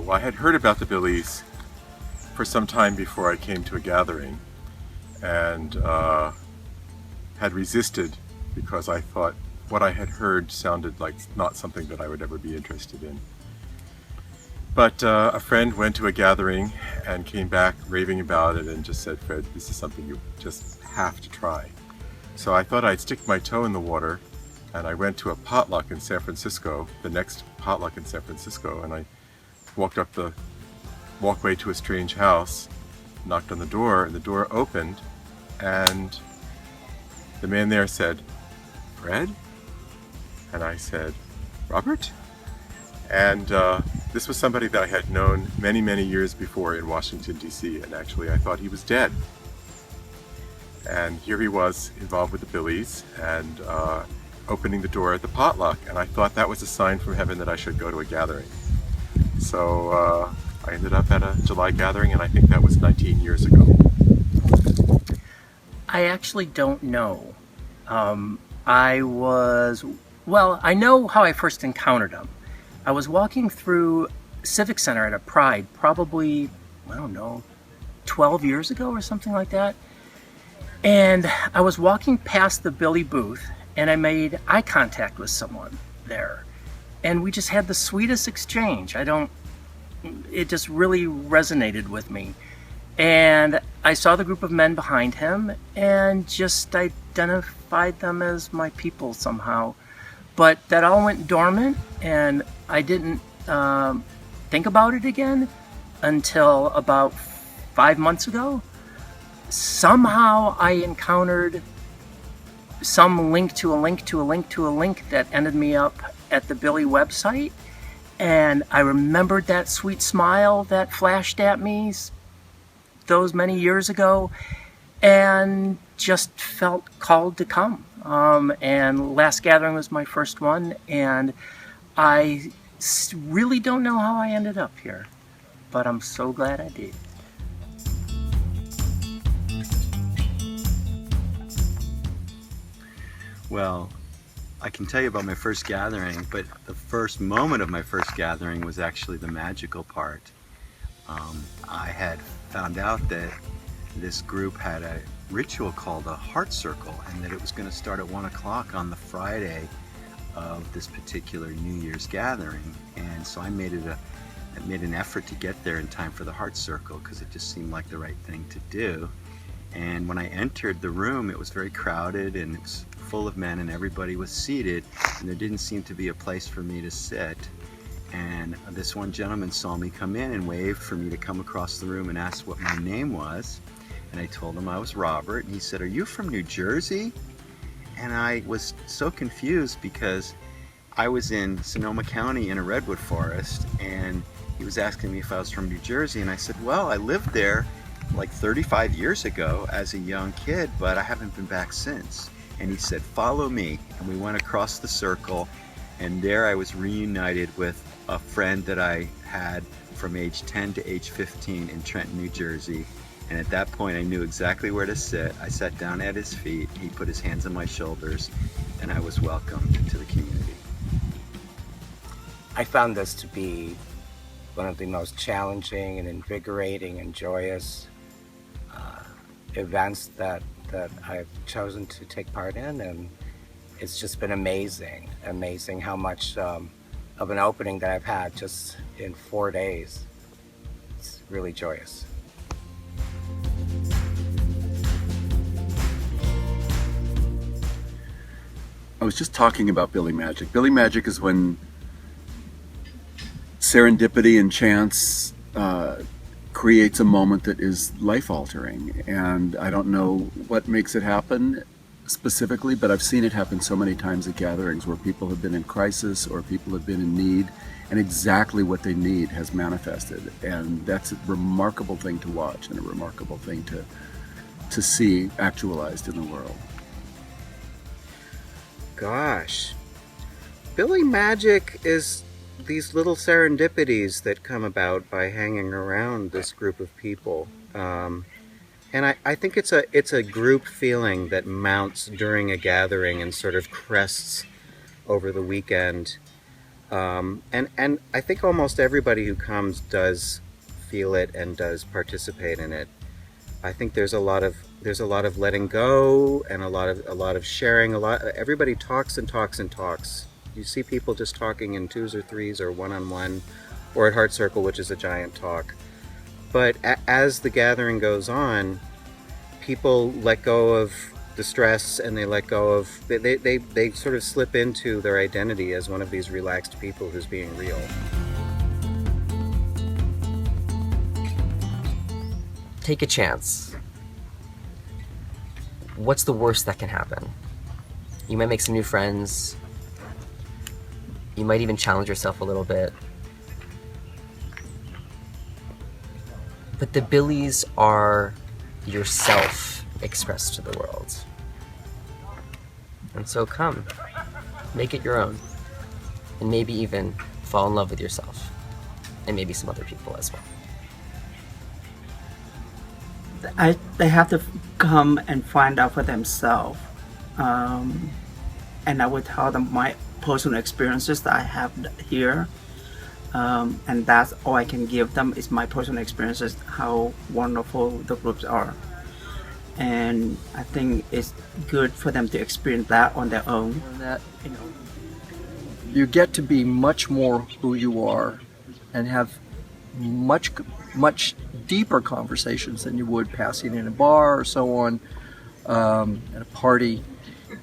Well, I had heard about the Billies for some time before I came to a gathering, and had resisted because I thought what I had heard sounded like not something that I would ever be interested in. But a friend went to a gathering and came back raving about it and just said, "Fred, this is something you just have to try." So I thought I'd stick my toe in the water, and I went to a potluck in San Francisco, the next potluck in San Francisco, and I walked up the walkway to a strange house, knocked on the door, and the door opened, and the man there said, "Fred?" And I said, "Robert?" And this was somebody that I had known many, many years before in Washington, D.C., and actually I thought he was dead. And here he was, involved with the Billies, and opening the door at the potluck, and I thought that was a sign from heaven that I should go to a gathering. So I ended up at a July gathering, and I think that was 19 years ago. I actually don't know. I know how I first encountered him. I was walking through Civic Center at a Pride, probably, 12 years ago or something like that. And I was walking past the Billy booth, and I made eye contact with someone there. And we just had the sweetest exchange. It just really resonated with me. And I saw the group of men behind him and just identified them as my people somehow. But that all went dormant, and I didn't think about it again until about 5 months ago. Somehow I encountered some link to a link to a link to a link that ended me up at the Billy website, and I remembered that sweet smile that flashed at me those many years ago, and just felt called to come. And last gathering was my first one, and I really don't know how I ended up here, but I'm so glad I did. Well, I can tell you about my first gathering, but the first moment of my first gathering was actually the magical part. I had found out that this group had a ritual called a heart circle, and that it was going to start at 1 o'clock on the Friday of this particular New Year's gathering. And so I made an effort to get there in time for the heart circle, because it just seemed like the right thing to do. And when I entered the room, it was very crowded and it's full of men, and everybody was seated, and there didn't seem to be a place for me to sit. And this one gentleman saw me come in and waved for me to come across the room and asked what my name was. And I told him I was Robert, and he said, "Are you from New Jersey?" And I was so confused because I was in Sonoma County in a redwood forest, and he was asking me if I was from New Jersey, and I said, "Well, I lived there like 35 years ago as a young kid, but I haven't been back since." And he said, "Follow me." And we went across the circle, and there I was reunited with a friend that I had from age 10 to age 15 in Trenton, New Jersey. And at that point I knew exactly where to sit. I sat down at his feet, he put his hands on my shoulders, and I was welcomed into the community. I found this to be one of the most challenging and invigorating and joyous events that I've chosen to take part in, and it's just been amazing how much of an opening that I've had just in 4 days. It's really joyous. I was just talking about Billy Magic. Billy Magic is when serendipity and chance creates a moment that is life-altering. And I don't know what makes it happen specifically, but I've seen it happen so many times at gatherings where people have been in crisis or people have been in need, and exactly what they need has manifested. And that's a remarkable thing to watch and a remarkable thing to see actualized in the world. Gosh, Billy Magic is these little serendipities that come about by hanging around this group of people. And I think it's a group feeling that mounts during a gathering and sort of crests over the weekend. And I think almost everybody who comes does feel it and does participate in it. I think there's a lot of letting go and a lot of sharing. Everybody talks and talks and talks. You see people just talking in twos or threes or one-on-one, or at Heart Circle, which is a giant talk. But as the gathering goes on, people let go of the stress, and they let go of they sort of slip into their identity as one of these relaxed people who's being real. Take a chance. What's the worst that can happen? You might make some new friends. You might even challenge yourself a little bit. But the Billies are yourself expressed to the world. And so come, make it your own, and maybe even fall in love with yourself, and maybe some other people as well. They have to come and find out for themselves. And I would tell them my personal experiences that I have here. And that's all I can give them is my personal experiences, how wonderful the groups are. And I think it's good for them to experience that on their own. And that, you get to be much more who you are and have much deeper conversations than you would passing in a bar or so on, at a party.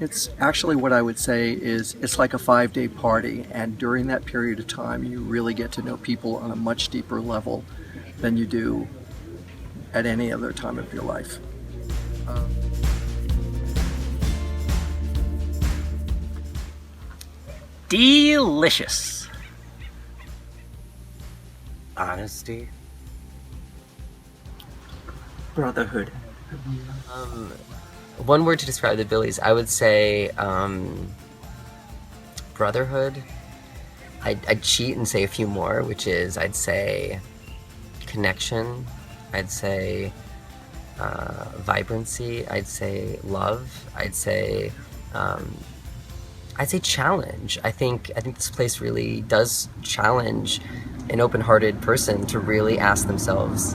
It's actually, what I would say is, it's like a 5-day party, and during that period of time you really get to know people on a much deeper level than you do at any other time of your life. Delicious. Honesty. Brotherhood. One word to describe the Billies, I would say brotherhood. I'd cheat and say a few more, which is, I'd say connection, I'd say vibrancy, I'd say love, I'd say challenge. I think this place really does challenge an open-hearted person to really ask themselves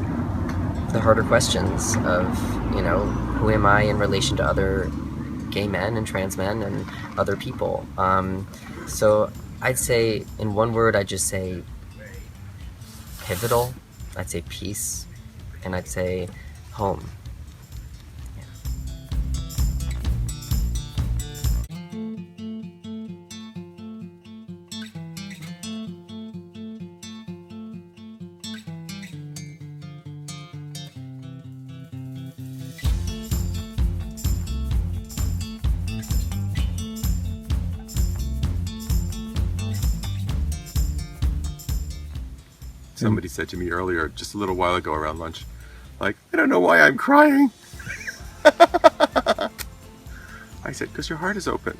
the harder questions of, who am I in relation to other gay men and trans men and other people. So I'd say, in one word, I'd just say pivotal, I'd say peace, and I'd say home. Somebody said to me earlier, just a little while ago around lunch, like, I don't know why I'm crying. I said, because your heart is open.